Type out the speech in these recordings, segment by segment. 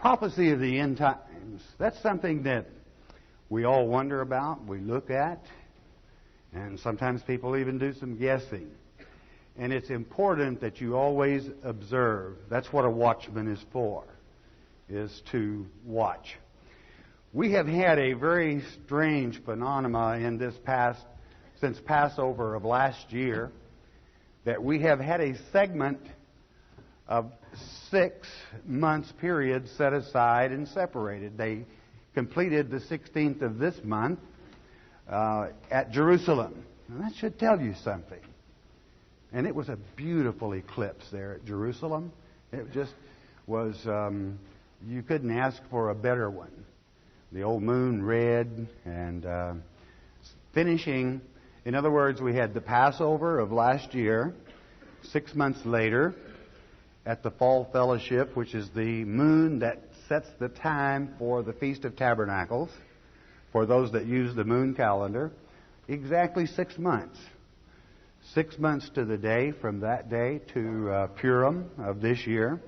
Prophecy of the end times. That's something that we all wonder about, we look at, and sometimes people even do some guessing. And it's important that you always observe. That's what a watchman is for, is to watch. We have had a very strange phenomena in this since Passover of last year, that we have had a segment of 6 months period set aside and separated. They completed the 16th of this month at Jerusalem. And that should tell you something. And it was a beautiful eclipse there at Jerusalem. It just was, you couldn't ask for a better one. The old moon red and finishing. In other words, we had the Passover of last year, 6 months later, at the Fall Fellowship, which is the moon that sets the time for the Feast of Tabernacles, for those that use the moon calendar. Exactly 6 months. 6 months to the day from that day to Purim of this year.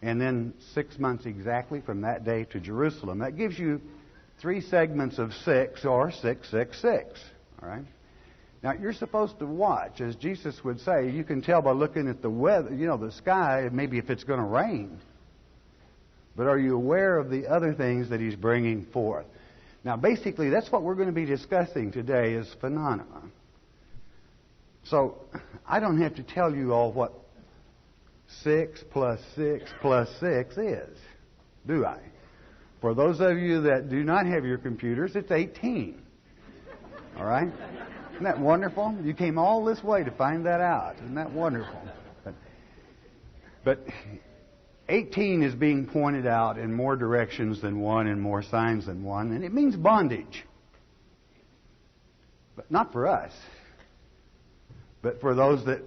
And then 6 months exactly from that day to Jerusalem. That gives you 3 segments of 6, or 666. All right? Now, you're supposed to watch. As Jesus would say, you can tell by looking at the weather, the sky, maybe if it's going to rain. But are you aware of the other things that He's bringing forth? Now, basically, that's what we're going to be discussing today is phenomena. So, I don't have to tell you all what 6 plus 6 plus 6 is, do I? For those of you that do not have your computers, it's 18. All right? Isn't that wonderful? You came all this way to find that out. Isn't that wonderful? But 18 is being pointed out in more directions than one and more signs than one, and it means bondage. But not for us, but for those that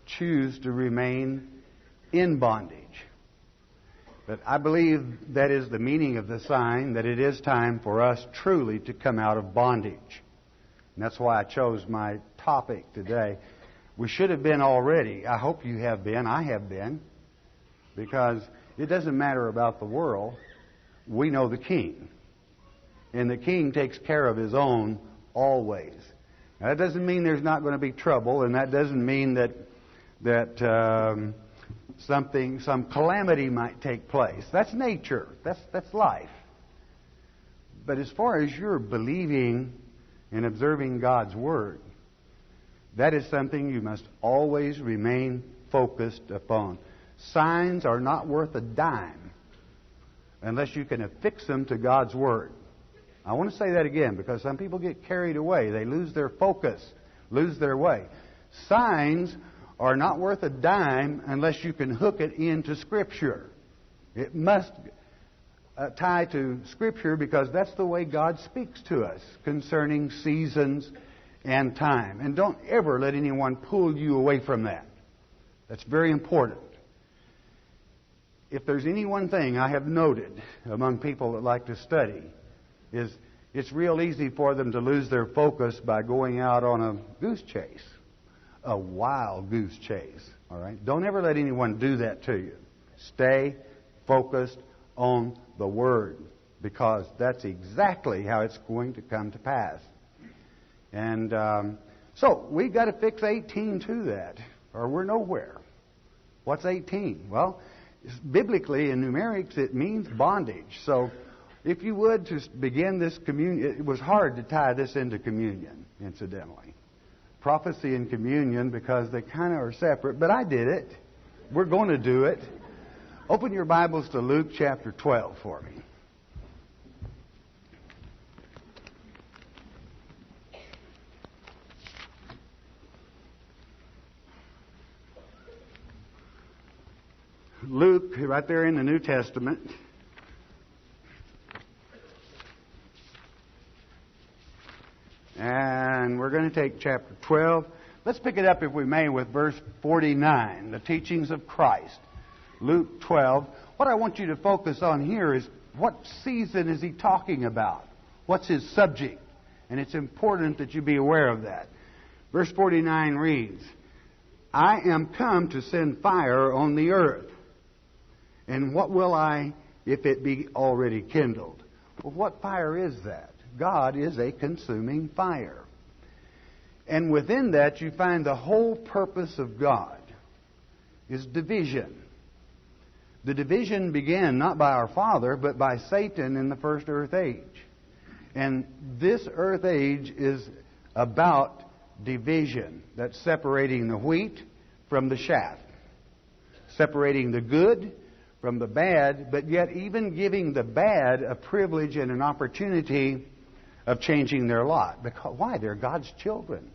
choose to remain in bondage. But I believe that is the meaning of the sign, that it is time for us truly to come out of bondage. And that's why I chose my topic today. We should have been already. I hope you have been. I have been. Because it doesn't matter about the world. We know the King. And the King takes care of His own always. Now, that doesn't mean there's not going to be trouble, and that doesn't mean that some calamity might take place. That's nature. That's life. But as far as you're believing and observing God's Word, that is something you must always remain focused upon. Signs are not worth a dime unless you can affix them to God's Word. I want to say that again because some people get carried away. They lose their focus, lose their way. Signs are not worth a dime unless you can hook it into Scripture. It must tie to Scripture because that's the way God speaks to us concerning seasons and time. And don't ever let anyone pull you away from that. That's very important. If there's any one thing I have noted among people that like to study, is it's real easy for them to lose their focus by going out on a goose chase, a wild goose chase. All right? Don't ever let anyone do that to you. Stay focused on the Word, because that's exactly how it's going to come to pass. And so we've got to fix 18 to that, or we're nowhere. What's 18? Well, biblically in numerics it means bondage. So if you would to begin this communion, it was hard to tie this into communion, incidentally. Prophecy and communion, because they kind of are separate, but I did it. We're going to do it. Open your Bibles to Luke chapter 12 for me. Luke, right there in the New Testament. And we're going to take chapter 12. Let's pick it up, if we may, with verse 49, the teachings of Christ. Luke 12. What I want you to focus on here is what season is He talking about? What's His subject? And it's important that you be aware of that. Verse 49 reads, I am come to send fire on the earth. And what will I if it be already kindled. Well, what fire is that? God is a consuming fire. And within that you find the whole purpose of God is division. The division began not by our Father, but by Satan in the first earth age. And this earth age is about division. That's separating the wheat from the chaff. Separating the good from the bad, but yet even giving the bad a privilege and an opportunity of changing their lot. Because why? They're God's children.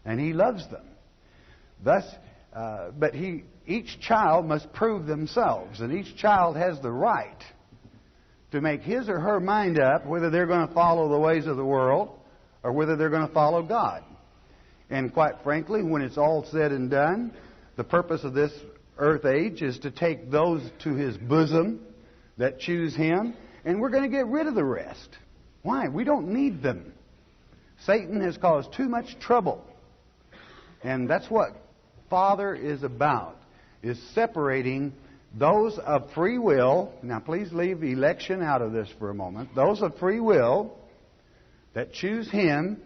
And He loves them. Thus, each child must prove themselves, and each child has the right to make his or her mind up whether they're going to follow the ways of the world or whether they're going to follow God. And quite frankly, when it's all said and done, the purpose of this earth age is to take those to His bosom that choose Him, and we're going to get rid of the rest. Why? We don't need them. Satan has caused too much trouble. And that's what Father is about, is separating those of free will. Now please leave election out of this for a moment. Those of free will that choose Him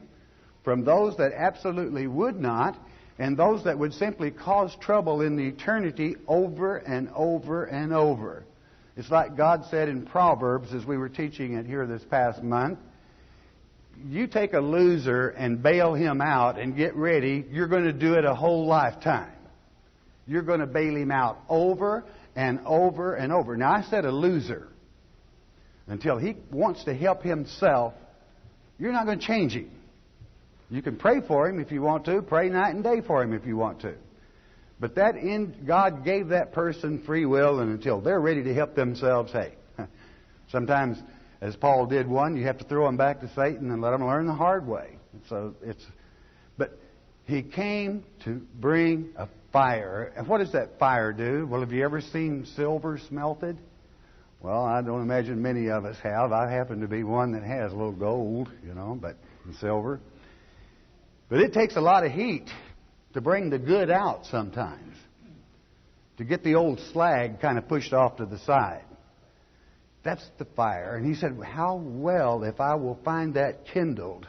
from those that absolutely would not, and those that would simply cause trouble in the eternity over and over and over. It's like God said in Proverbs as we were teaching it here this past month. You take a loser and bail him out and get ready, you're going to do it a whole lifetime. You're going to bail him out over and over and over. Now, I said a loser. Until he wants to help himself, you're not going to change him. You can pray for him if you want to. Pray night and day for him if you want to. But God gave that person free will, and until they're ready to help themselves, hey, sometimes, as Paul did one, you have to throw them back to Satan and let them learn the hard way. But He came to bring a fire. And what does that fire do? Well, have you ever seen silver smelted? Well, I don't imagine many of us have. I happen to be one that has a little gold, but in silver. But it takes a lot of heat to bring the good out sometimes, to get the old slag kind of pushed off to the side. That's the fire. And he said, how well if I will find that kindled,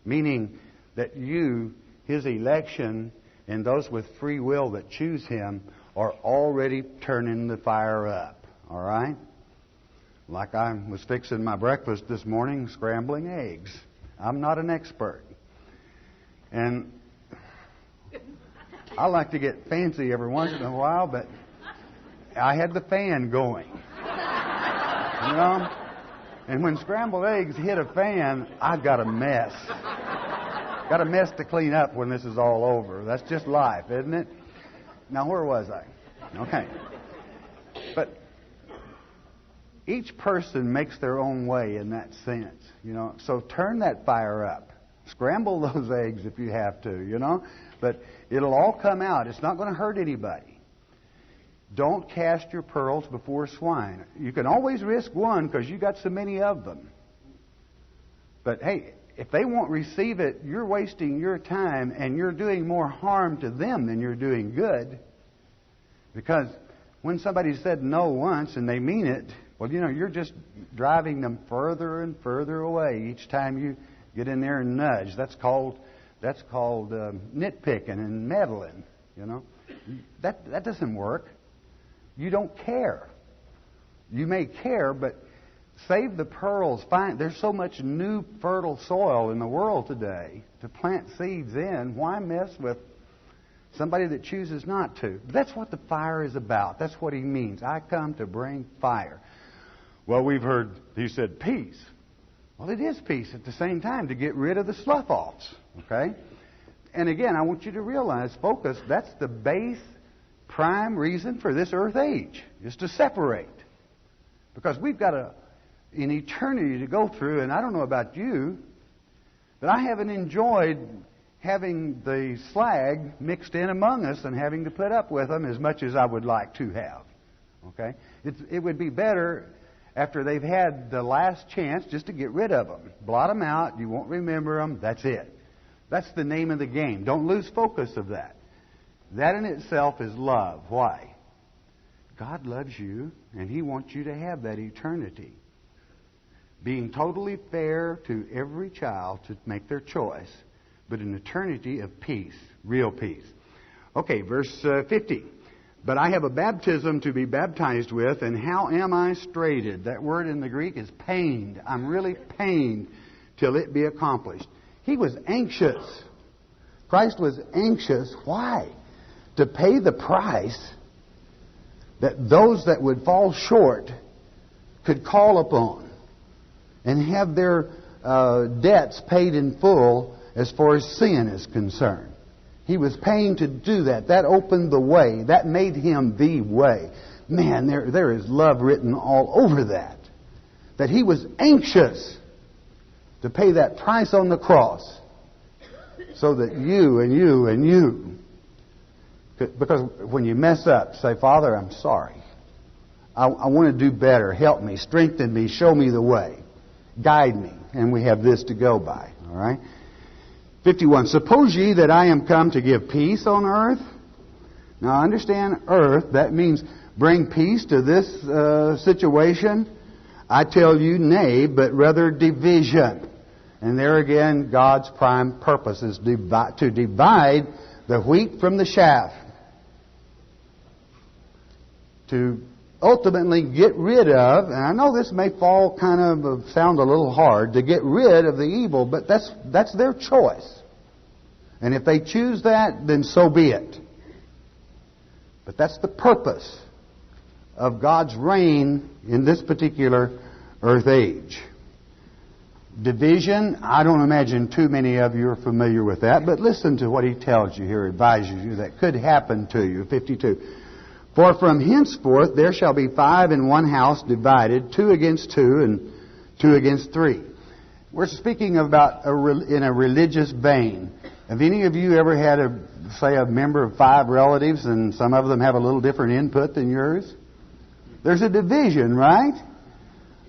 meaning that you, His election, and those with free will that choose Him are already turning the fire up. All right? Like I was fixing my breakfast this morning, scrambling eggs. I'm not an expert. And I like to get fancy every once in a while, but I had the fan going. And when scrambled eggs hit a fan, I've got a mess. Got a mess to clean up when this is all over. That's just life, isn't it? Now, where was I? Okay. But each person makes their own way in that sense, So turn that fire up. Scramble those eggs if you have to, But it'll all come out. It's not going to hurt anybody. Don't cast your pearls before swine. You can always risk one because you got so many of them. But hey, if they won't receive it, you're wasting your time and you're doing more harm to them than you're doing good. Because when somebody said no once and they mean it, well, you're just driving them further and further away each time you get in there and nudge. That's called nitpicking and meddling. That doesn't work. You don't care. You may care, but save the pearls. There's so much new fertile soil in the world today to plant seeds in. Why mess with somebody that chooses not to? That's what the fire is about. That's what He means. I come to bring fire. Well, we've heard He said peace. Well, it is peace at the same time to get rid of the slough-offs. Okay? And again, I want you to realize, focus, that's the base, prime reason for this earth age, is to separate. Because we've got an eternity to go through, and I don't know about you, but I haven't enjoyed having the slag mixed in among us and having to put up with them as much as I would like to have. Okay? It would be better after they've had the last chance just to get rid of them. Blot them out. You won't remember them. That's it. That's the name of the game. Don't lose focus of that. That in itself is love. Why? God loves you, and He wants you to have that eternity. Being totally fair to every child to make their choice, but an eternity of peace, real peace. Okay, verse 50. But I have a baptism to be baptized with, and how am I straitened? That word in the Greek is pained. I'm really pained till it be accomplished. He was anxious. Christ was anxious. Why? To pay the price that those that would fall short could call upon and have their debts paid in full as far as sin is concerned. He was paying to do that. That opened the way. That made Him the way. Man, there is love written all over that. That He was anxious to pay that price on the cross so that you and you and you could, because when you mess up, say, Father, I'm sorry. I want to do better. Help me. Strengthen me. Show me the way. Guide me. And we have this to go by. All right? 51. Suppose ye that I am come to give peace on earth? Now understand earth, that means bring peace to this situation. I tell you, nay, but rather division. And there again, God's prime purpose is to divide the wheat from the chaff. To ultimately get rid of, and I know this may fall kind of sound a little hard, to get rid of the evil, but that's their choice. And if they choose that, then so be it. But that's the purpose of God's reign in this particular earth age. Division, I don't imagine too many of you are familiar with that, but listen to what he tells you here, advises you that could happen to you. 52. For from henceforth there shall be 5 in one house divided, 2 against 2 and 2 against 3. We're speaking about in a religious vein. Have any of you ever had a member of 5 relatives and some of them have a little different input than yours? There's a division, right?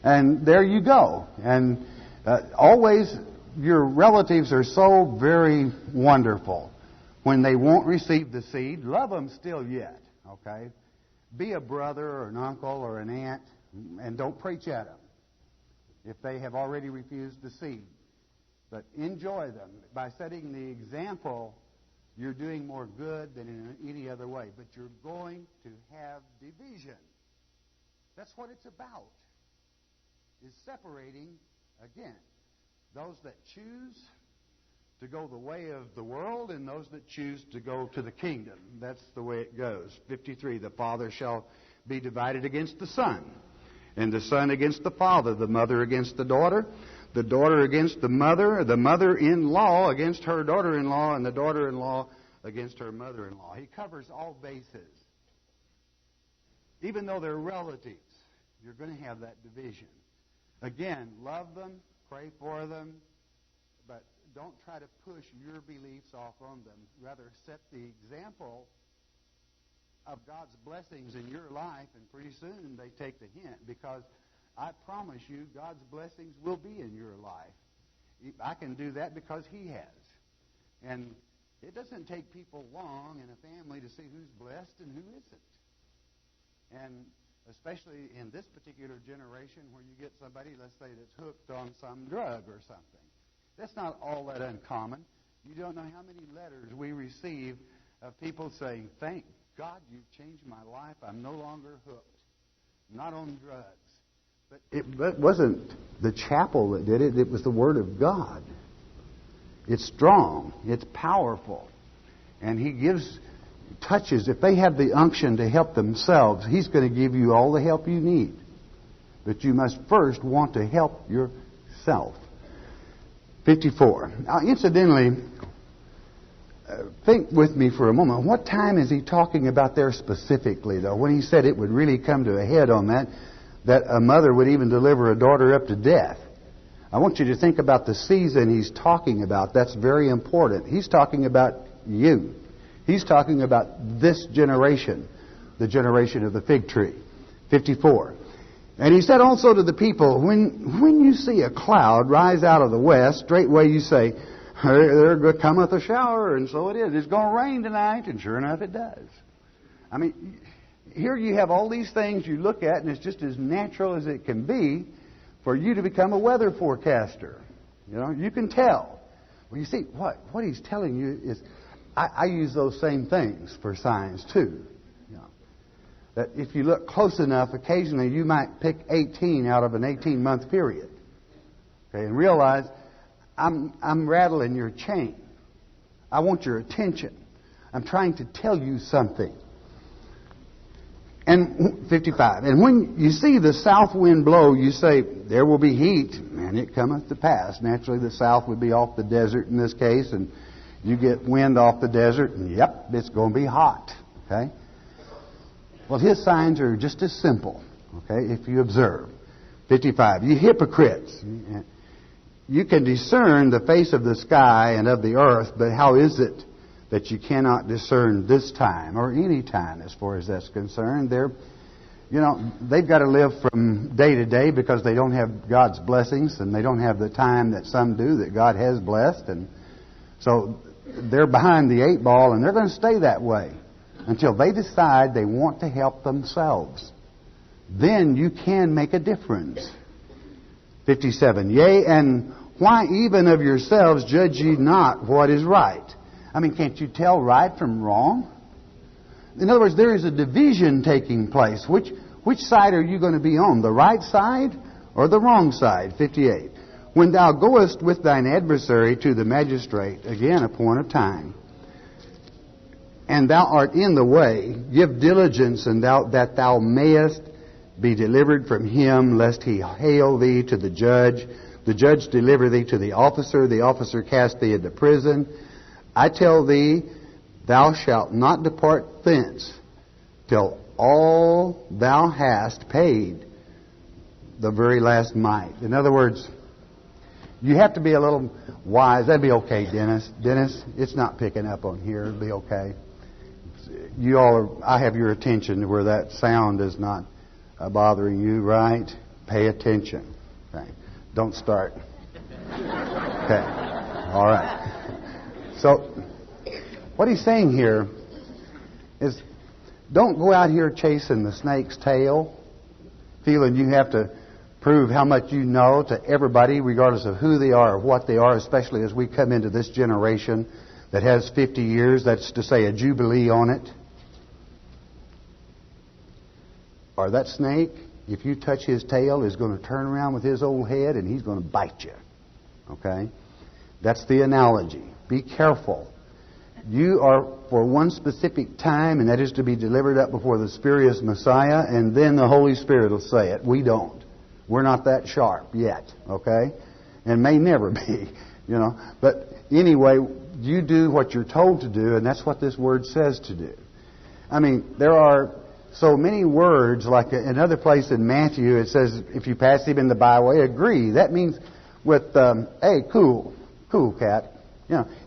And there you go. And always your relatives are so very wonderful. When they won't receive the seed, love them still yet. Okay? Be a brother or an uncle or an aunt, and don't preach at them if they have already refused the seed. But enjoy them. By setting the example, you're doing more good than in any other way. But you're going to have division. That's what it's about. Is separating, again, those that choose to go the way of the world and those that choose to go to the kingdom. That's the way it goes. 53, the father shall be divided against the son, and the son against the father, the mother against the daughter against the mother-in-law against her daughter-in-law, and the daughter-in-law against her mother-in-law. He covers all bases. Even though they're relatives, you're going to have that division. Again, love them, pray for them, but don't try to push your beliefs off on them. Rather, set the example of God's blessings in your life, and pretty soon they take the hint, because I promise you God's blessings will be in your life. I can do that because He has. And it doesn't take people long in a family to see who's blessed and who isn't. And especially in this particular generation where you get somebody, let's say, that's hooked on some drug or something. That's not all that uncommon. You don't know how many letters we receive of people saying, thank God you've changed my life. I'm no longer hooked. I'm not on drugs. But it wasn't the chapel that did it. It was the Word of God. It's strong. It's powerful. And He gives touches. If they have the unction to help themselves, He's going to give you all the help you need. But you must first want to help yourself. 54. Now, incidentally, think with me for a moment. What time is he talking about there specifically, though? When he said it would really come to a head on that a mother would even deliver a daughter up to death. I want you to think about the season he's talking about. That's very important. He's talking about you. He's talking about this generation, the generation of the fig tree. 54. And he said also to the people, when you see a cloud rise out of the west, straightway you say, there cometh a shower, and so it is. It's going to rain tonight, and sure enough it does. I mean, here you have all these things you look at, and it's just as natural as it can be for you to become a weather forecaster. You know, you can tell. Well, you see, what he's telling you is, I use those same things for signs too. You know, that if you look close enough, occasionally you might pick 18 out of an 18-month period. Okay, and realize I'm rattling your chain. I want your attention. I'm trying to tell you something. And 55. And when you see the south wind blow, you say, there will be heat, and it cometh to pass. Naturally, the south would be off the desert in this case, and you get wind off the desert, and yep, it's going to be hot. Okay? Well, his signs are just as simple, okay, if you observe. 55. You hypocrites. You can discern the face of the sky and of the earth, but how is it that you cannot discern this time or any time as far as that's concerned? They've got to live from day to day because they don't have God's blessings, and they don't have the time that some do that God has blessed. And so they're behind the 8 ball, and they're going to stay that way until they decide they want to help themselves. Then you can make a difference. 57. Yea, and why even of yourselves judge ye not what is right? I mean, can't you tell right from wrong? In other words, there is a division taking place. Which side are you going to be on? The right side or the wrong side? 58. When thou goest with thine adversary to the magistrate, again appoint a time, and thou art in the way, give diligence that thou mayest be delivered from him, lest he hale thee to the judge deliver thee to the officer cast thee into prison. I tell thee, thou shalt not depart thence till all thou hast paid the very last mite. In other words, you have to be a little wise. That'd be okay, Dennis. Dennis, it's not picking up on here. It'll be okay. I have your attention to where that sound is not bothering you, right? Pay attention. Okay. Don't start. Okay. All right. So, what he's saying here is, don't go out here chasing the snake's tail, feeling you have to prove how much you know to everybody, regardless of who they are or what they are, especially as we come into this generation that has 50 years, that's to say a jubilee on it. Or that snake, if you touch his tail, is going to turn around with his old head and he's going to bite you. Okay? That's the analogy. Be careful. You are for one specific time, and that is to be delivered up before the spurious Messiah, and then the Holy Spirit will say it. We don't. We're not that sharp yet. Okay? And may never be. But anyway, you do what you're told to do, and that's what this word says to do. I mean, there are so many words, like another place in Matthew, it says, if you pass him in the byway, agree. That means with, hey, cool cat.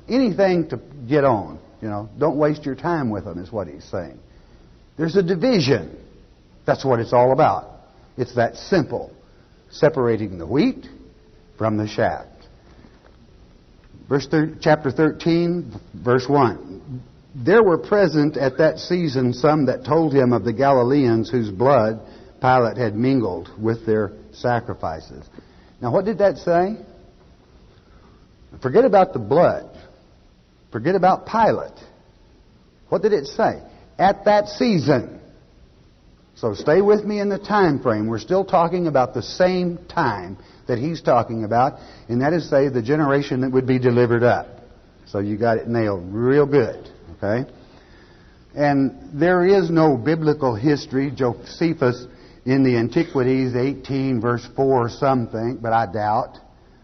Anything to get on. Don't waste your time with them is what he's saying. There's a division. That's what it's all about. It's that simple. Separating the wheat from the chaff. Chapter 13, verse 1. There were present at that season some that told him of the Galileans whose blood Pilate had mingled with their sacrifices. Now, what did that say? Forget about the blood. Forget about Pilate. What did it say? At that season. So stay with me in the time frame. We're still talking about the same time that he's talking about, and that is, say, the generation that would be delivered up. So you got it nailed real good. Okay? And there is no biblical history. Josephus in the Antiquities, 18 verse 4, some think, but I doubt.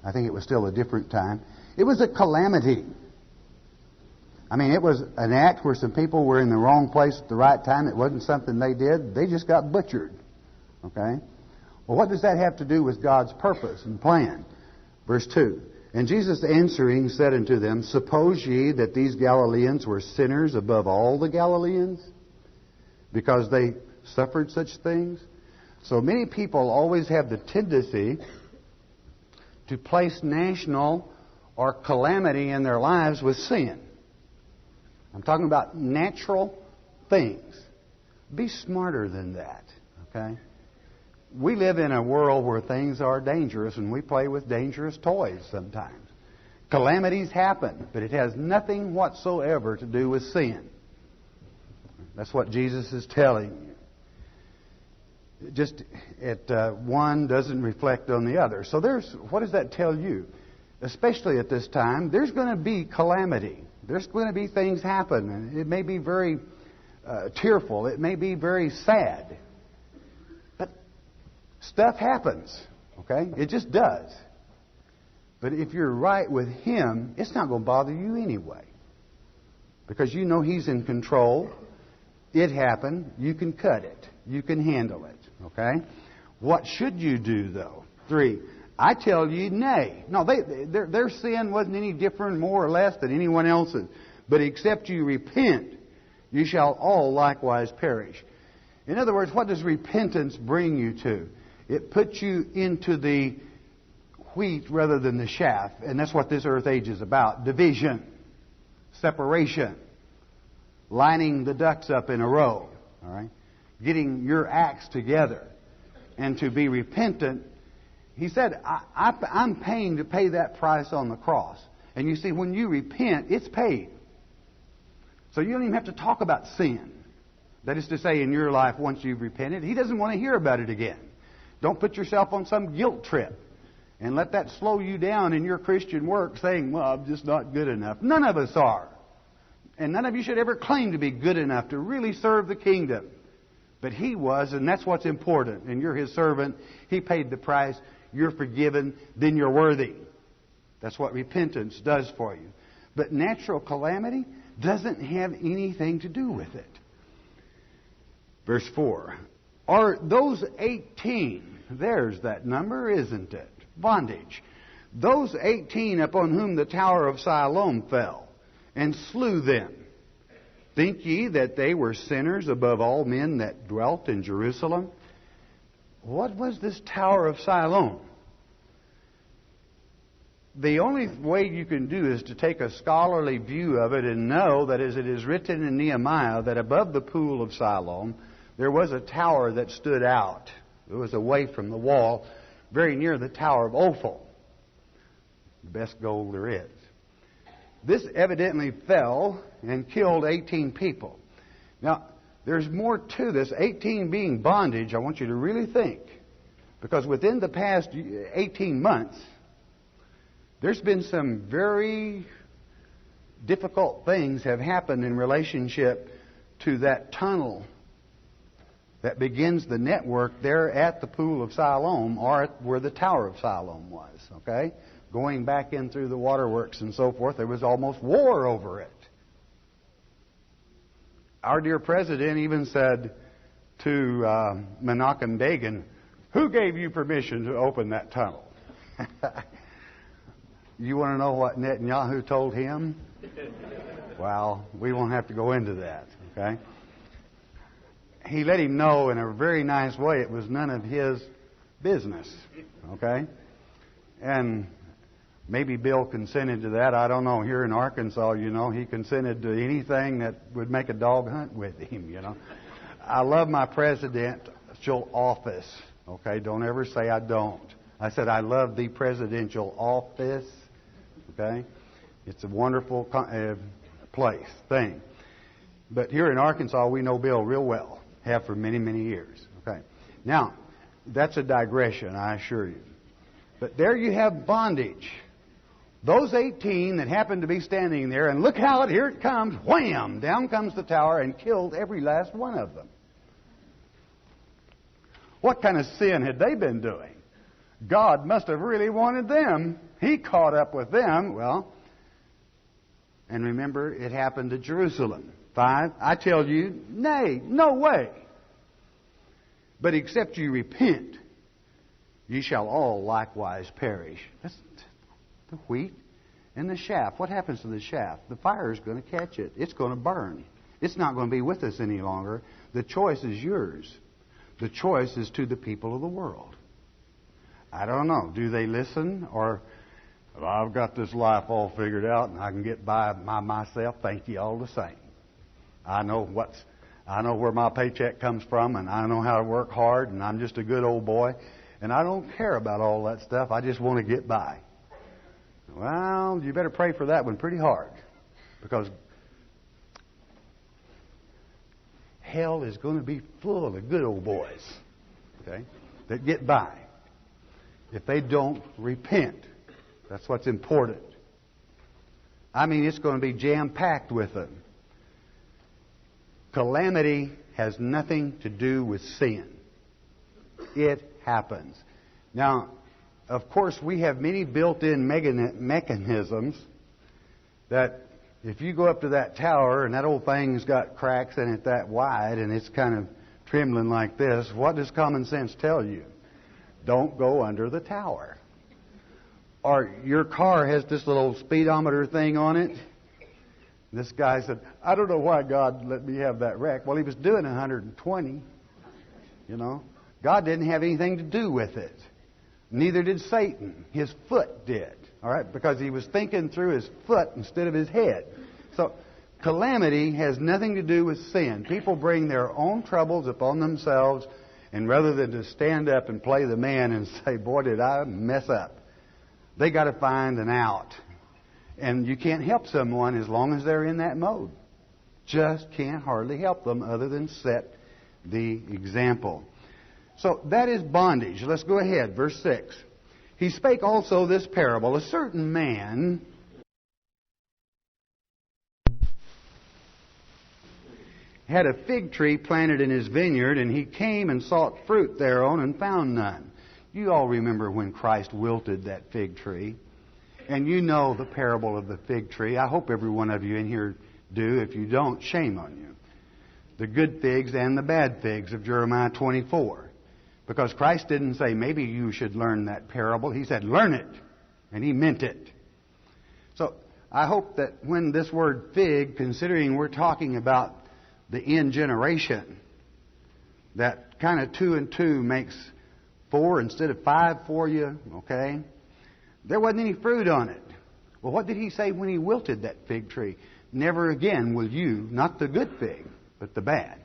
I think it was still a different time. It was a calamity. I mean, it was an act where some people were in the wrong place at the right time. It wasn't something they did. They just got butchered. Okay? Well, what does that have to do with God's purpose and plan? Verse 2. And Jesus answering said unto them, suppose ye that these Galileans were sinners above all the Galileans, because they suffered such things? So many people always have the tendency to place national or calamity in their lives with sin. I'm talking about natural things. Be smarter than that, okay? We live in a world where things are dangerous, and we play with dangerous toys sometimes. Calamities happen, but it has nothing whatsoever to do with sin. That's what Jesus is telling you. Just one doesn't reflect on the other. So what does that tell you? Especially at this time, there's going to be calamity. There's going to be things happen. And it may be very tearful. It may be very sad. But stuff happens. Okay? It just does. But if you're right with Him, it's not going to bother you anyway. Because you know He's in control. It happened. You can cut it. You can handle it. Okay? What should you do, though? 3. I tell you, nay. No, their sin wasn't any different, more or less, than anyone else's. But except you repent, you shall all likewise perish. In other words, what does repentance bring you to? It puts you into the wheat rather than the chaff. And that's what this earth age is about. Division. Separation. Lining the ducks up in a row. All right? Getting your acts together. And to be repentant. He said, I'm paying to pay that price on the cross. And you see, when you repent, it's paid. So you don't even have to talk about sin. That is to say, in your life, once you've repented, He doesn't want to hear about it again. Don't put yourself on some guilt trip. And let that slow you down in your Christian work, saying, well, I'm just not good enough. None of us are. And none of you should ever claim to be good enough to really serve the kingdom. But He was, and that's what's important. And you're His servant. He paid the price. You're forgiven. Then you're worthy. That's what repentance does for you. But natural calamity doesn't have anything to do with it. Verse 4. Are those 18, there's that number, isn't it? Bondage. Those 18 upon whom the tower of Siloam fell, and slew them. Think ye that they were sinners above all men that dwelt in Jerusalem? What was this tower of Siloam? The only way you can do is to take a scholarly view of it and know that as it is written in Nehemiah, that above the pool of Siloam, there was a tower that stood out. It was away from the wall, very near the Tower of Ophel. The best gold there is. This evidently fell and killed 18 people. Now, there's more to this. 18 being bondage, I want you to really think. Because within the past 18 months, there's been some very difficult things have happened in relationship to that tunnel that begins the network there at the pool of Siloam, or where the Tower of Siloam was, okay? Going back in through the waterworks and so forth, there was almost war over it. Our dear president even said to Menachem Begin, who gave you permission to open that tunnel? You want to know what Netanyahu told him? Well, we won't have to go into that, okay? He let him know in a very nice way it was none of his business, okay? And maybe Bill consented to that. I don't know. Here in Arkansas, you know, he consented to anything that would make a dog hunt with him, you know. I love my presidential office, okay? Don't ever say I don't. I said I love the presidential office, okay? It's a wonderful thing. But here in Arkansas, we know Bill real well. Have for many, many years. Okay. Now, that's a digression, I assure you. But there you have bondage. Those 18 that happened to be standing there, and look how here it comes, wham! Down comes the tower and killed every last one of them. What kind of sin had they been doing? God must have really wanted them. He caught up with them. Well, and remember, it happened to Jerusalem. 5, I tell you, nay, no way. But except you repent, ye shall all likewise perish. That's the wheat and the chaff. What happens to the chaff? The fire is going to catch it. It's going to burn. It's not going to be with us any longer. The choice is yours. The choice is to the people of the world. I don't know. Do they listen? Or, well, I've got this life all figured out and I can get by myself. Thank you all the same. I know I know where my paycheck comes from, and I know how to work hard, and I'm just a good old boy, and I don't care about all that stuff. I just want to get by. Well, you better pray for that one pretty hard, because hell is going to be full of good old boys, okay, that get by if they don't repent. That's what's important. I mean, it's going to be jam-packed with them. Calamity has nothing to do with sin. It happens. Now, of course, we have many built-in mechanisms that if you go up to that tower and that old thing's got cracks in it that wide and it's kind of trembling like this, what does common sense tell you? Don't go under the tower. Or your car has this little speedometer thing on it. This guy said, I don't know why God let me have that wreck. Well, he was doing 120, you know. God didn't have anything to do with it. Neither did Satan. His foot did, all right, because he was thinking through his foot instead of his head. So calamity has nothing to do with sin. People bring their own troubles upon themselves, and rather than to stand up and play the man and say, boy, did I mess up, they got to find an out. And you can't help someone as long as they're in that mode. Just can't hardly help them other than set the example. So that is bondage. Let's go ahead. Verse 6. He spake also this parable. A certain man had a fig tree planted in his vineyard, and he came and sought fruit thereon and found none. You all remember when Christ wilted that fig tree. And you know the parable of the fig tree. I hope every one of you in here do. If you don't, shame on you. The good figs and the bad figs of Jeremiah 24. Because Christ didn't say, maybe you should learn that parable. He said, learn it. And He meant it. So I hope that when this word fig, considering we're talking about the end generation, that kind of 2 and 2 makes 4 instead of 5 for you, okay? There wasn't any fruit on it. Well, what did He say when He wilted that fig tree? Never again will you, not the good fig, but the bad.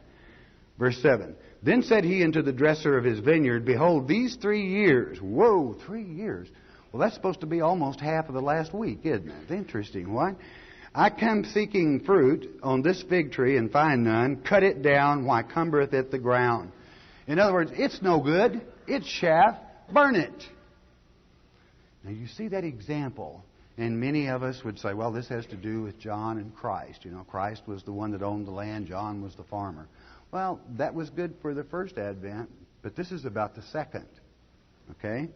Verse 7. Then said He unto the dresser of His vineyard, behold, these 3 years. Whoa, 3 years. Well, that's supposed to be almost half of the last week, isn't it? Interesting, what? I come seeking fruit on this fig tree and find none. Cut it down, why cumbereth it the ground? In other words, it's no good. It's chaff. Burn it. Now, you see that example, and many of us would say, well, this has to do with John and Christ. You know, Christ was the one that owned the land. John was the farmer. Well, that was good for the first advent, but this is about the second. Okay?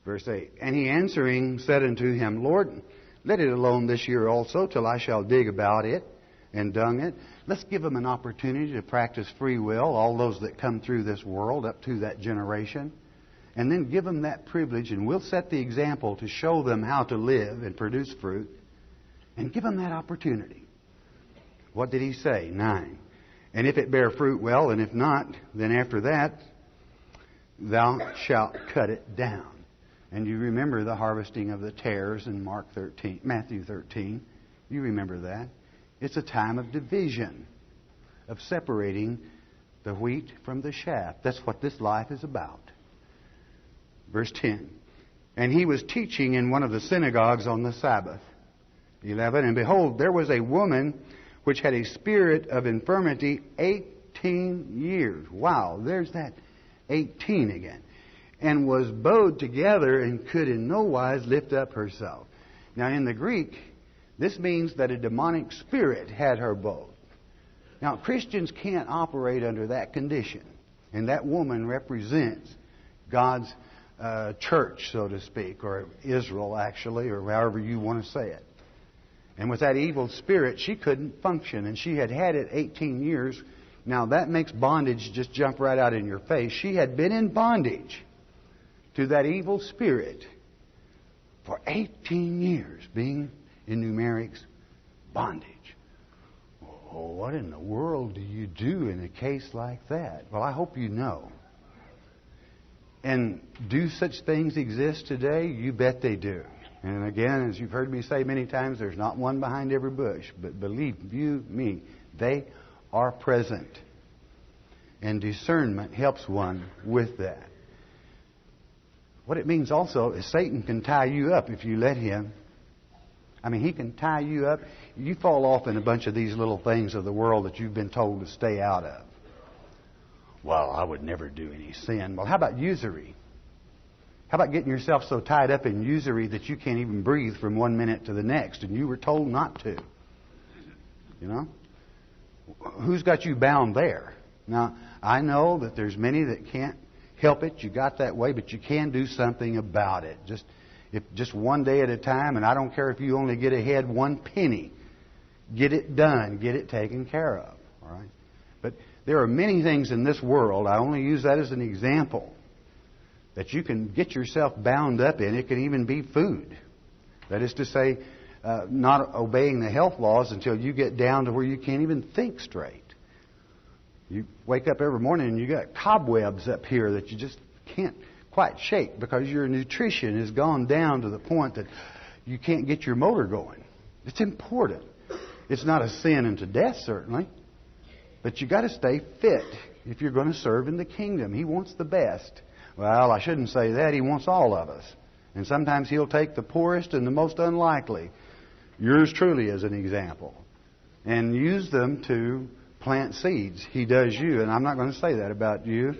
Verse 8. And he answering said unto him, Lord, let it alone this year also, till I shall dig about it and dung it. Let's give them an opportunity to practice free will, all those that come through this world up to that generation. And then give them that privilege, and we'll set the example to show them how to live and produce fruit. And give them that opportunity. What did He say? 9. And if it bear fruit, well, and if not, then after that, thou shalt cut it down. And you remember the harvesting of the tares in Matthew 13. You remember that. It's a time of division, of separating the wheat from the chaff. That's what this life is about. Verse 10. And he was teaching in one of the synagogues on the Sabbath. 11. And behold, there was a woman which had a spirit of infirmity 18 years. Wow, there's that 18 again. And was bowed together and could in no wise lift up herself. Now in the Greek, this means that a demonic spirit had her bowed. Now Christians can't operate under that condition. And that woman represents God's church, so to speak, or Israel actually, or however you want to say it. And with that evil spirit, she couldn't function. And she had had it 18 years. Now that makes bondage just jump right out in your face. She had been in bondage to that evil spirit for 18 years, being in Numeric's bondage. Oh, what in the world do you do in a case like that? Well, I hope you know. And do such things exist today? You bet they do. And again, as you've heard me say many times, there's not one behind every bush. But believe you me, they are present. And discernment helps one with that. What it means also is Satan can tie you up if you let him. I mean, he can tie you up. You fall off in a bunch of these little things of the world that you've been told to stay out of. Well, I would never do any sin. Well, how about usury? How about getting yourself so tied up in usury that you can't even breathe from one minute to the next, and you were told not to? You know? Who's got you bound there? Now, I know that there's many that can't help it. You got that way, but you can do something about it. Just one day at a time, and I don't care if you only get ahead 1 penny. Get it done. Get it taken care of. All right? But there are many things in this world, I only use that as an example, that you can get yourself bound up in. It can even be food. That is to say, not obeying the health laws until you get down to where you can't even think straight. You wake up every morning and you got cobwebs up here that you just can't quite shake because your nutrition has gone down to the point that you can't get your motor going. It's important. It's not a sin unto death, certainly. But you got to stay fit if you're going to serve in the kingdom. He wants the best. Well, I shouldn't say that. He wants all of us. And sometimes He'll take the poorest and the most unlikely, yours truly as an example, and use them to plant seeds. He does you. And I'm not going to say that about you.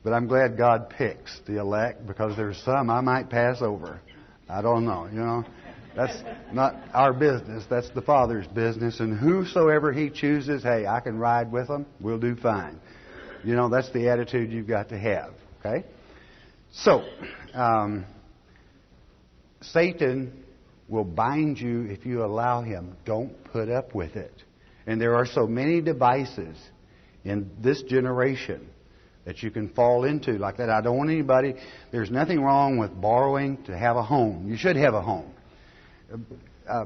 But I'm glad God picks the elect, because there's some I might pass over. I don't know, you know. That's not our business. That's the Father's business. And whosoever He chooses, hey, I can ride with them. We'll do fine. You know, that's the attitude you've got to have. Okay? So, Satan will bind you if you allow him. Don't put up with it. And there are so many devices in this generation that you can fall into like that. I don't want anybody... There's nothing wrong with borrowing to have a home. You should have a home.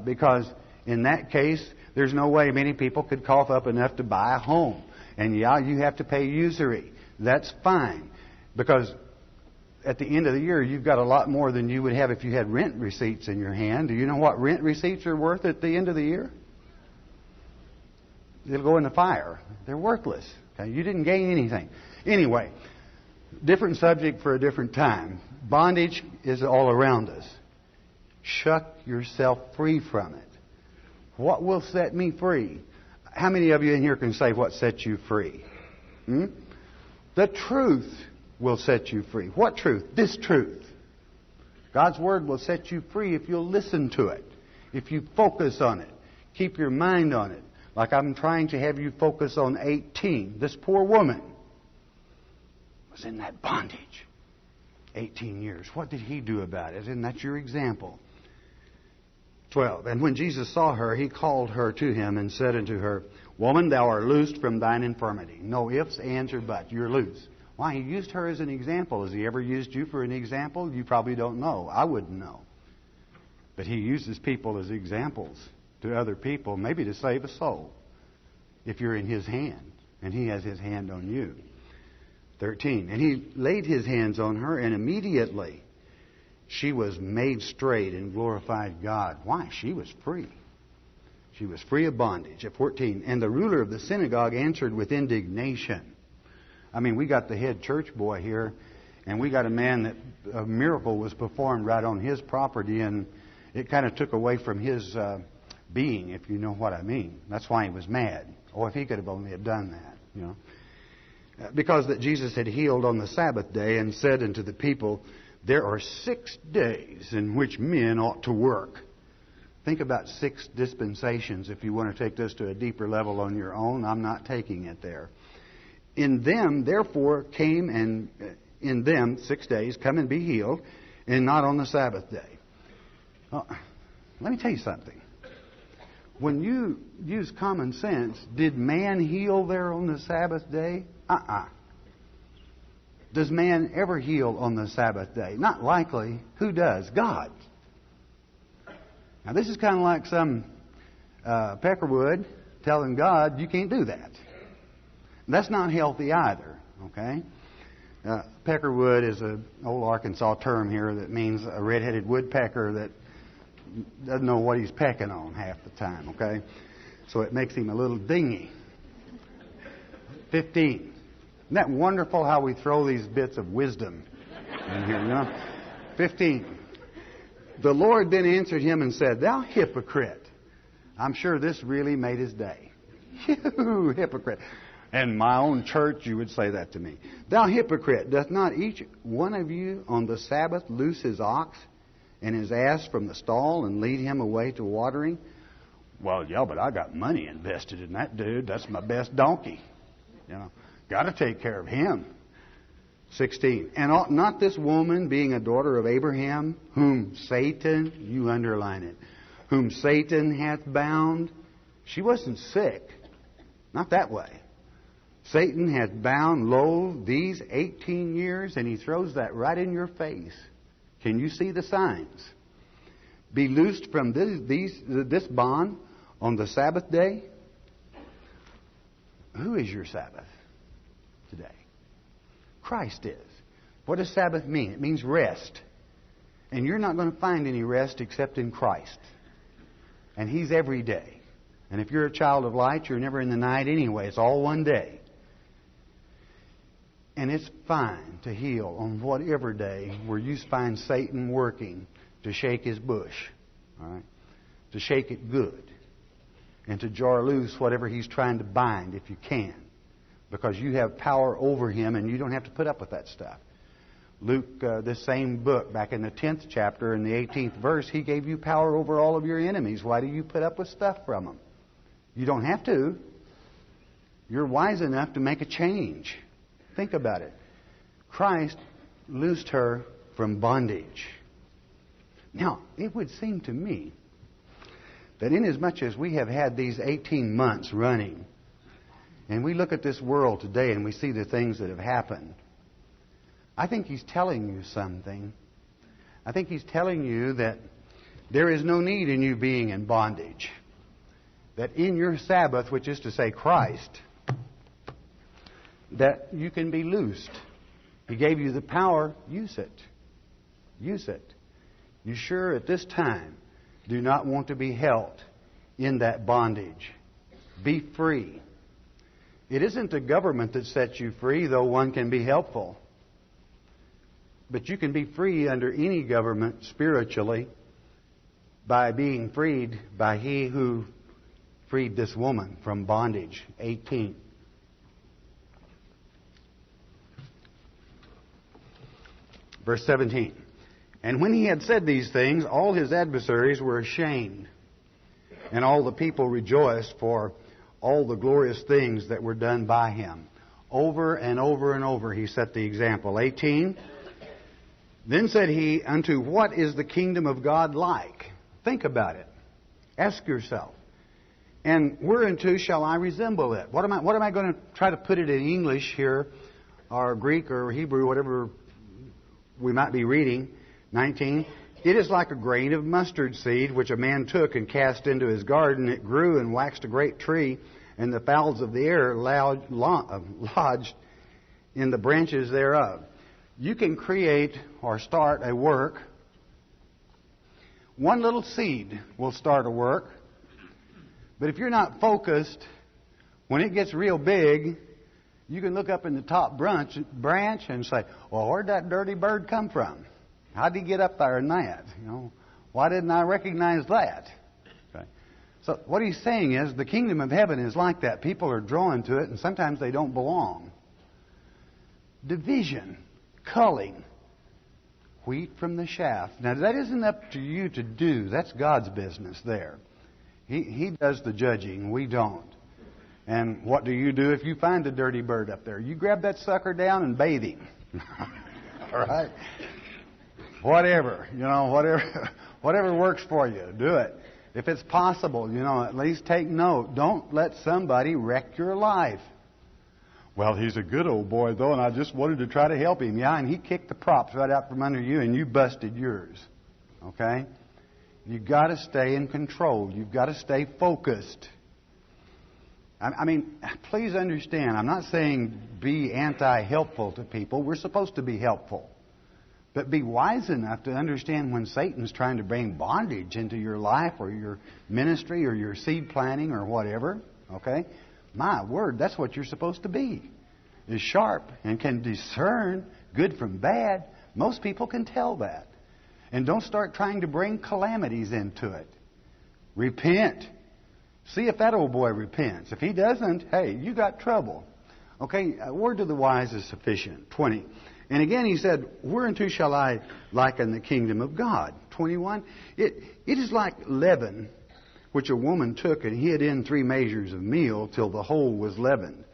Because in that case, there's no way many people could cough up enough to buy a home. And yeah, you have to pay usury. That's fine. Because at the end of the year, you've got a lot more than you would have if you had rent receipts in your hand. Do you know what rent receipts are worth at the end of the year? It'll go in the fire. They're worthless. Okay? You didn't gain anything. Anyway, different subject for a different time. Bondage is all around us. Shuck yourself free from it. What will set me free? How many of you in here can say what sets you free? The truth will set you free. What truth? This truth. God's Word will set you free if you'll listen to it. If you focus on it. Keep your mind on it. Like I'm trying to have you focus on 18. This poor woman was in that bondage. 18 years. What did He do about it? Isn't that your example? 12. And when Jesus saw her, He called her to Him and said unto her, Woman, thou art loosed from thine infirmity. No ifs, ands, or buts. You're loose. Why? He used her as an example. Has He ever used you for an example? You probably don't know. I wouldn't know. But He uses people as examples to other people, maybe to save a soul, if you're in His hand, and He has His hand on you. 13. And He laid His hands on her, and immediately she was made straight and glorified God. Why? She was free. She was free of bondage. At 14. And the ruler of the synagogue answered with indignation. I mean, we got the head church boy here, and we got a man that a miracle was performed right on his property, and it kind of took away from his being, if you know what I mean. That's why he was mad. Or if he could have only have done that, you know. Because that Jesus had healed on the Sabbath day and said unto the people, There are 6 days in which men ought to work. Think about 6 dispensations if you want to take this to a deeper level on your own. I'm not taking it there. In them, therefore, came and in them 6 days, come and be healed, and not on the Sabbath day. Well, let me tell you something. When you use common sense, did man heal there on the Sabbath day? Does man ever heal on the Sabbath day? Not likely. Who does? God. Now, this is kind of like some Peckerwood telling God, you can't do that. That's not healthy either, okay? Peckerwood is an old Arkansas term here that means a red-headed woodpecker that doesn't know what he's pecking on half the time, okay? So it makes him a little dingy. 15. Isn't that wonderful how we throw these bits of wisdom in here, you know? 15. The Lord then answered him and said, "Thou hypocrite." I'm sure this really made his day. You hypocrite. In my own church, you would say that to me. "Thou hypocrite, doth not each one of you on the Sabbath loose his ox and his ass from the stall and lead him away to watering?" Well, yeah, but I got money invested in that dude. That's my best donkey. You know, got to take care of him. 16. "And ought not this woman, being a daughter of Abraham, whom Satan," you underline it, "whom Satan hath bound," she wasn't sick. Not that way. "Satan hath bound, lo, these 18 years," and he throws that right in your face. Can you see the signs? "Be loosed from this bond on the Sabbath day." Who is your Sabbath today? Christ is. What does Sabbath mean? It means rest. And you're not going to find any rest except in Christ. And He's every day. And if you're a child of light, you're never in the night anyway. It's all one day. And it's fine to heal on whatever day where you find Satan working to shake his bush. All right? To shake it good. And to jar loose whatever he's trying to bind if you can. Because you have power over him and you don't have to put up with that stuff. Luke, this same book, back in the 10th chapter, in the 18th verse, he gave you power over all of your enemies. Why do you put up with stuff from them? You don't have to. You're wise enough to make a change. Think about it. Christ loosed her from bondage. Now, it would seem to me that inasmuch as we have had these 18 months running, and we look at this world today and we see the things that have happened, I think He's telling you something. I think He's telling you that there is no need in you being in bondage. That in your Sabbath, which is to say Christ, that you can be loosed. He gave you the power. Use it. Use it. You sure at this time do not want to be held in that bondage. Be free. It isn't the government that sets you free, though one can be helpful. But you can be free under any government spiritually by being freed by He who freed this woman from bondage. 18. Verse 17. "And when he had said these things, all his adversaries were ashamed, and all the people rejoiced for all the glorious things that were done by him." Over and over and over he set the example. 18. "Then said he, Unto what is the kingdom of God like?" Think about it. Ask yourself. "And whereunto shall I resemble it?" What am I going to try to put it in English here, or Greek or Hebrew, whatever we might be reading. 19. "It is like a grain of mustard seed, which a man took and cast into his garden. It grew and waxed a great tree, and the fowls of the air lodged in the branches thereof." You can create or start a work. One little seed will start a work. But if you're not focused, when it gets real big, you can look up in the top branch and say, "Well, where'd that dirty bird come from? How'd he get up there in that? Why didn't I recognize that?" Okay. So what he's saying is the kingdom of heaven is like that. People are drawn to it, and sometimes they don't belong. Division, culling, wheat from the chaff. Now, that isn't up to you to do. That's God's business there. He does the judging. We don't. And what do you do if you find a dirty bird up there? You grab that sucker down and bathe him. All right? Whatever works for you, do it. If it's possible, at least take note. Don't let somebody wreck your life. "Well, he's a good old boy, though, and I just wanted to try to help him." Yeah, and he kicked the props right out from under you, and you busted yours. Okay? You've got to stay in control. You've got to stay focused. I mean, please understand, I'm not saying be anti-helpful to people. We're supposed to be helpful. But be wise enough to understand when Satan's trying to bring bondage into your life or your ministry or your seed planting or whatever. Okay? My word, that's what you're supposed to be. Is sharp and can discern good from bad. Most people can tell that. And don't start trying to bring calamities into it. Repent. See if that old boy repents. If he doesn't, hey, you got trouble. Okay, a word to the wise is sufficient. 20. And again he said, whereunto shall I liken the kingdom of God? 21. It is like leaven, which a woman took and hid in 3 measures of meal till the whole was leavened.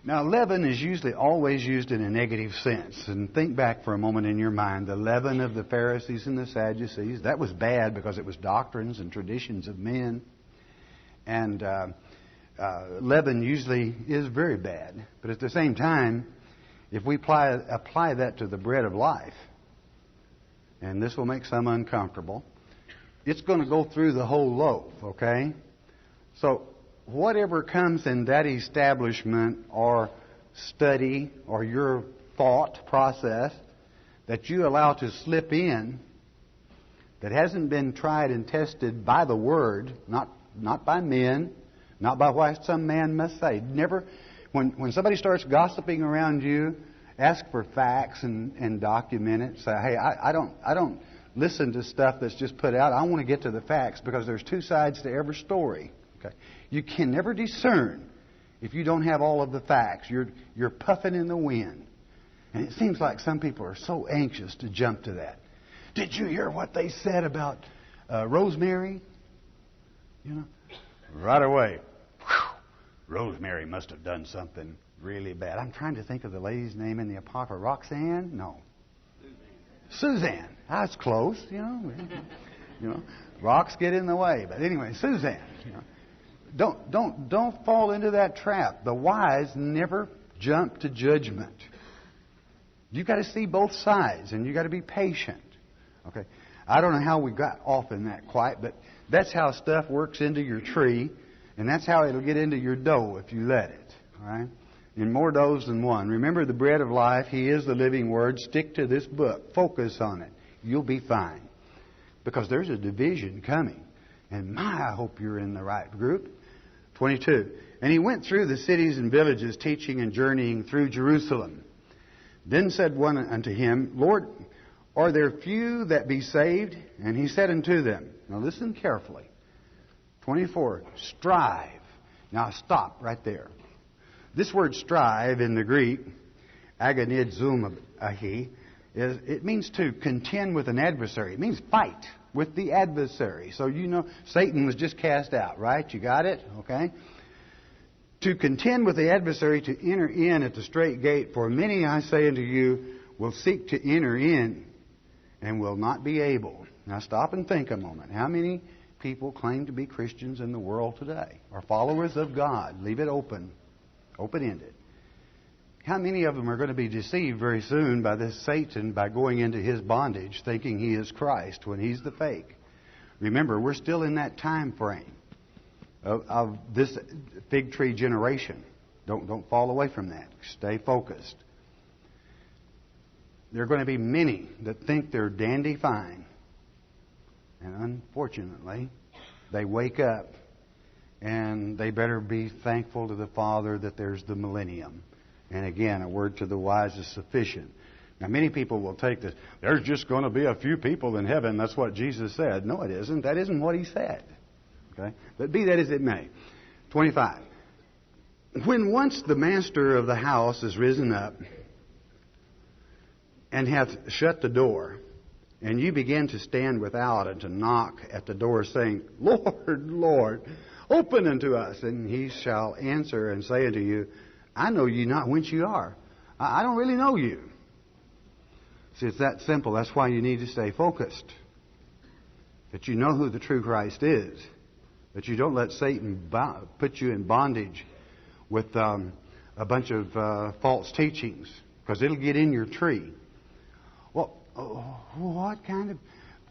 Now, leaven is usually always used in a negative sense. And think back for a moment in your mind. The leaven of the Pharisees and the Sadducees, that was bad because it was doctrines and traditions of men. And leaven usually is very bad. But at the same time, if we apply that to the bread of life, and this will make some uncomfortable, it's going to go through the whole loaf, okay? So whatever comes in that establishment or study or your thought process that you allow to slip in that hasn't been tried and tested by the Word, not by men, not by what some man must say. Never, when somebody starts gossiping around you, ask for facts and document it. Say, hey, I don't listen to stuff that's just put out. I want to get to the facts because there's 2 sides to every story. Okay, you can never discern if you don't have all of the facts. You're puffing in the wind, and it seems like some people are so anxious to jump to that. Did you hear what they said about Rosemary? You know, right away. Whew, Rosemary must have done something really bad. I'm trying to think of the lady's name in the Apocrypha. Roxanne? No. Suzanne. That's close, you know. You know, rocks get in the way. But anyway, Suzanne. You know, don't fall into that trap. The wise never jump to judgment. You've got to see both sides, and you've got to be patient. Okay. I don't know how we got off in that quite, but that's how stuff works into your tree, and that's how it'll get into your dough if you let it. All right? In more doughs than one. Remember the bread of life. He is the living Word. Stick to this book. Focus on it. You'll be fine. Because there's a division coming. And I hope you're in the right group. 22. And he went through the cities and villages, teaching and journeying through Jerusalem. Then said one unto him, Lord, are there few that be saved? And he said unto them, now listen carefully. 24. Strive. Now stop right there. This word strive in the Greek, agonizomai, it means to contend with an adversary. It means fight with the adversary. So you know Satan was just cast out, right? You got it? Okay? To contend with the adversary, to enter in at the straight gate. For many, I say unto you, will seek to enter in and will not be able. Now stop and think a moment. How many people claim to be Christians in the world today? Or followers of God? Leave it open. Open-ended. How many of them are going to be deceived very soon by this Satan by going into his bondage thinking he is Christ when he's the fake? Remember, we're still in that time frame of this fig tree generation. Don't fall away from that. Stay focused. There are going to be many that think they're dandy fine. And unfortunately, they wake up and they better be thankful to the Father that there's the millennium. And again, a word to the wise is sufficient. Now, many people will take this, there's just going to be a few people in heaven. That's what Jesus said. No, it isn't. That isn't what he said. Okay? But be that as it may. 25. When once the master of the house is risen up and hath shut the door, and you begin to stand without and to knock at the door, saying, Lord, Lord, open unto us. And he shall answer and say unto you, I know you not whence you are. I don't really know you. See, it's that simple. That's why you need to stay focused. That you know who the true Christ is. That you don't let Satan put you in bondage with a bunch of false teachings. Because it'll get in your tree. Well, what kind of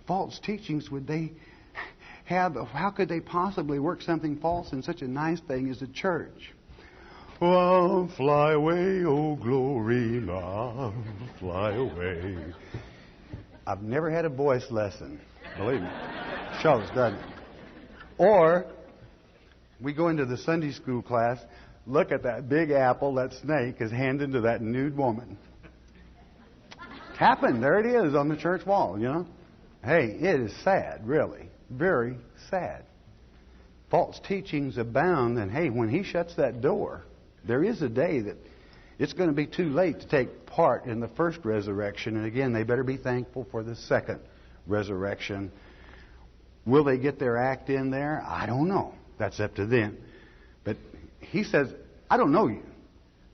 false teachings would they have? How could they possibly work something false in such a nice thing as a church? Oh, fly away, oh glory, love, fly away. I've never had a voice lesson, believe me. Shows, doesn't it? Or We go into the Sunday school class, look at that big apple that snake is handed to that nude woman. It's happened. There it is on the church wall, you know. Hey, it is sad, really. Very sad. False teachings abound, and hey, when he shuts that door, there is a day that it's going to be too late to take part in the first resurrection. And again, they better be thankful for the second resurrection. Will they get their act in there? I don't know. That's up to them. But he says, I don't know you.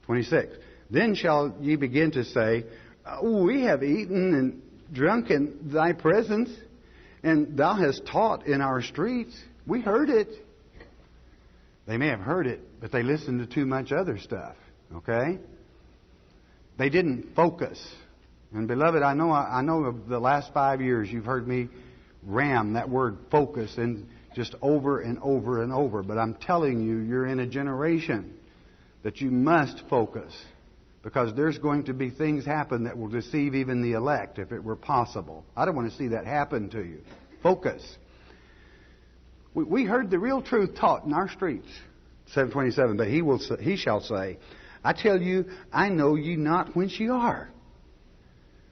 26. Then shall ye begin to say, we have eaten and drunk in thy presence, and thou hast taught in our streets. We heard it. They may have heard it, but they listened to too much other stuff. Okay? They didn't focus. And beloved, I know of the last 5 years you've heard me ram that word focus and just over and over and over. But I'm telling you, you're in a generation that you must focus, because there's going to be things happen that will deceive even the elect if it were possible. I don't want to see that happen to you. Focus. We heard the real truth taught in our streets. 727. But he shall say, I tell you, I know ye not whence ye are.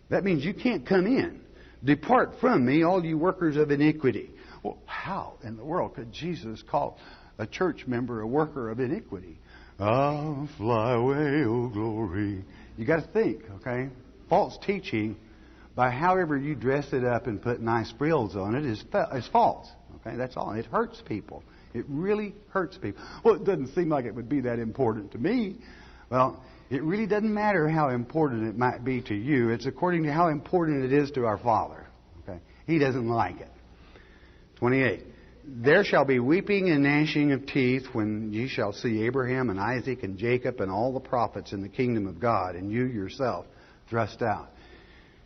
That means you can't come in. Depart from me, all you workers of iniquity. Well, how in the world could Jesus call a church member a worker of iniquity? I'll fly away, oh glory. You got to think, okay? False teaching, by however you dress it up and put nice frills on it, is false. Okay, that's all. It hurts people. It really hurts people. Well, it doesn't seem like it would be that important to me. Well, it really doesn't matter how important it might be to you. It's according to how important it is to our Father. Okay, He doesn't like it. 28. There shall be weeping and gnashing of teeth when ye shall see Abraham and Isaac and Jacob and all the prophets in the kingdom of God, and you yourself thrust out.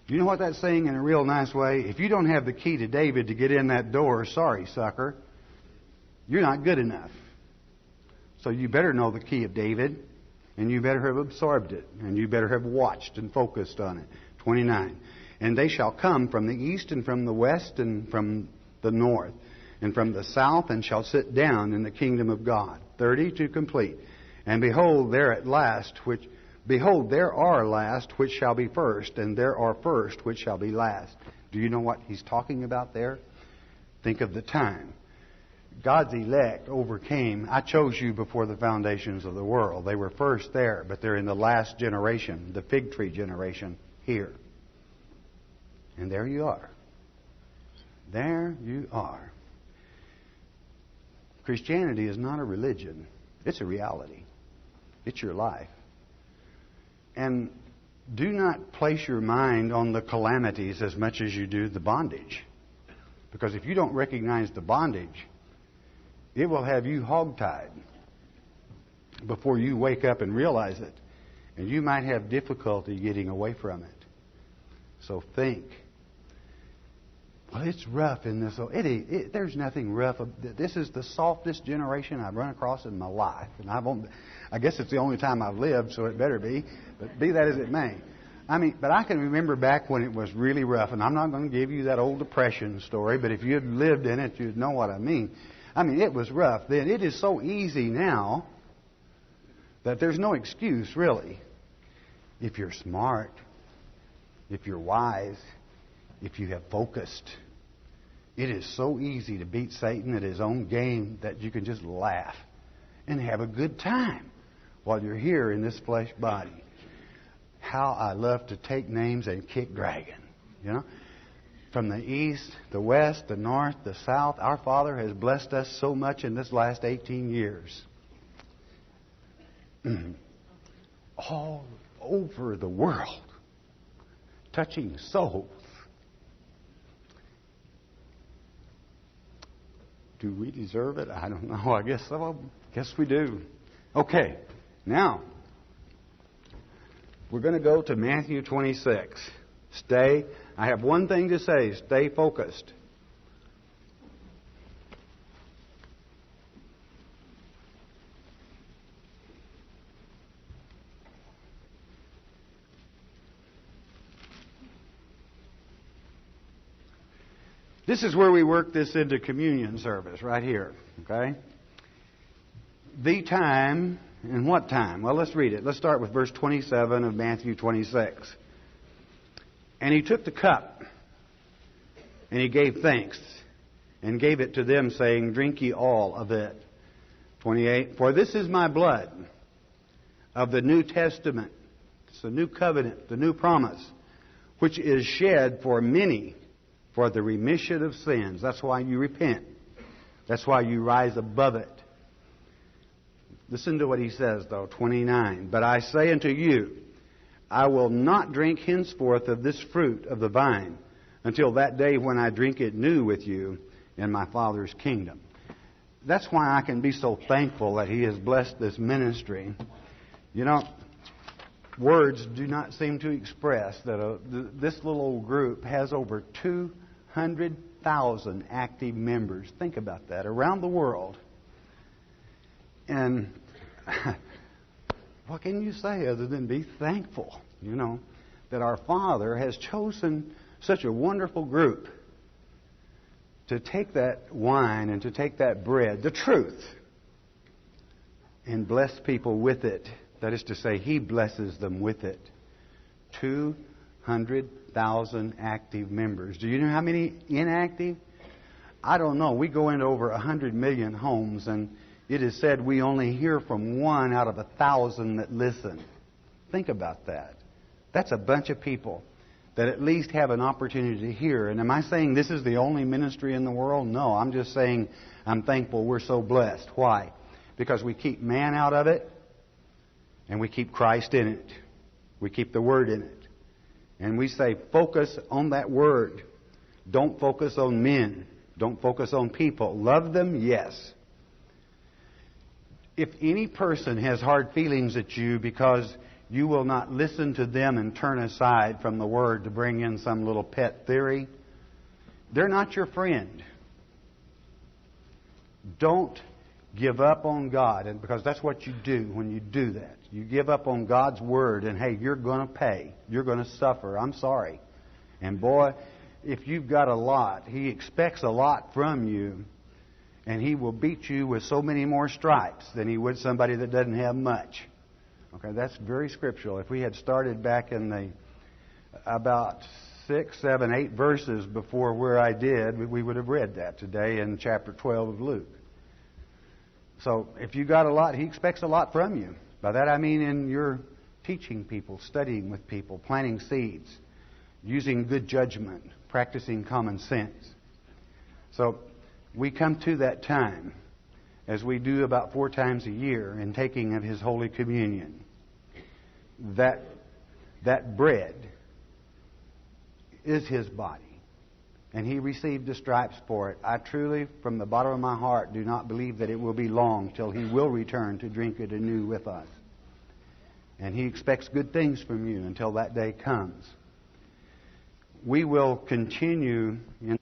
Do you know what that's saying in a real nice way? If you don't have the key to David to get in that door, sorry, sucker. You're not good enough. So you better know the key of David, and you better have absorbed it, and you better have watched and focused on it. 29. And they shall come from the east and from the west and from the north and from the south, and shall sit down in the kingdom of God. 30 to complete. And behold, there are last which shall be first, and there are first which shall be last. Do you know what he's talking about there? Think of the time. God's elect overcame. I chose you before the foundations of the world. They were first there, but they're in the last generation, the fig tree generation, here. And there you are. There you are. Christianity is not a religion. It's a reality. It's your life. And do not place your mind on the calamities as much as you do the bondage. Because if you don't recognize the bondage, it will have you hogtied before you wake up and realize it. And you might have difficulty getting away from it. So think. Well, it's rough in this. There's nothing rough. This is the softest generation I've run across in my life. And I guess it's the only time I've lived, so it better be. But be that as it may. But I can remember back when it was really rough. And I'm not going to give you that old Depression story, but if you had lived in it, you'd know what I mean. It was rough then. It is so easy now that there's no excuse, really. If you're smart, if you're wise, if you have focused, it is so easy to beat Satan at his own game that you can just laugh and have a good time while you're here in this flesh body. How I love to take names and kick dragon, you know. From the east, the west, the north, the south, our Father has blessed us so much in this last 18 years. All over the world, touching souls. Do we deserve it? I don't know. I guess so. I guess we do. Okay. Now, we're going to go to Matthew 26. I have one thing to say. Stay focused. This is where we work this into communion service, right here. Okay? the time, and what time? Well, let's read it. Let's start with verse 27 of Matthew 26. And he took the cup, and he gave thanks, and gave it to them, saying, Drink ye all of it. 28. For this is my blood of the New Testament. It's the new covenant, the new promise, which is shed for many for the remission of sins. That's why you repent. That's why you rise above it. Listen to what he says, though. 29. But I say unto you, I will not drink henceforth of this fruit of the vine until that day when I drink it new with you in my Father's kingdom. That's why I can be so thankful that he has blessed this ministry. You know, words do not seem to express that this little old group has over 200,000 active members. Think about that, around the world. And what can you say other than be thankful, you know, that our Father has chosen such a wonderful group to take that wine and to take that bread, the truth, and bless people with it. That is to say, he blesses them with it. 200,000 active members. Do you know how many inactive? I don't know. We go into over 100 million homes, and it is said we only hear from 1 out of 1,000 that listen. Think about that. That's a bunch of people that at least have an opportunity to hear. And am I saying this is the only ministry in the world? No, I'm just saying I'm thankful we're so blessed. Why? Because we keep man out of it, and we keep Christ in it. We keep the Word in it. And we say, focus on that Word. Don't focus on men. Don't focus on people. Love them, yes. If any person has hard feelings at you because you will not listen to them and turn aside from the Word to bring in some little pet theory, they're not your friend. Don't give up on God, and because that's what you do when you do that. You give up on God's Word, and hey, you're going to pay. You're going to suffer. I'm sorry. And boy, if you've got a lot, He expects a lot from you, and He will beat you with so many more stripes than He would somebody that doesn't have much. Okay, that's very scriptural. If we had started back in the about 6, 7, 8 verses before where I did, we would have read that today in chapter 12 of Luke. So if you got a lot, He expects a lot from you. By that I mean in your teaching people, studying with people, planting seeds, using good judgment, practicing common sense. So we come to that time, as we do about 4 times a year, in taking of His Holy Communion. That bread is His body. And He received the stripes for it. I truly, from the bottom of my heart, do not believe that it will be long till He will return to drink it anew with us. And He expects good things from you until that day comes. We will continue in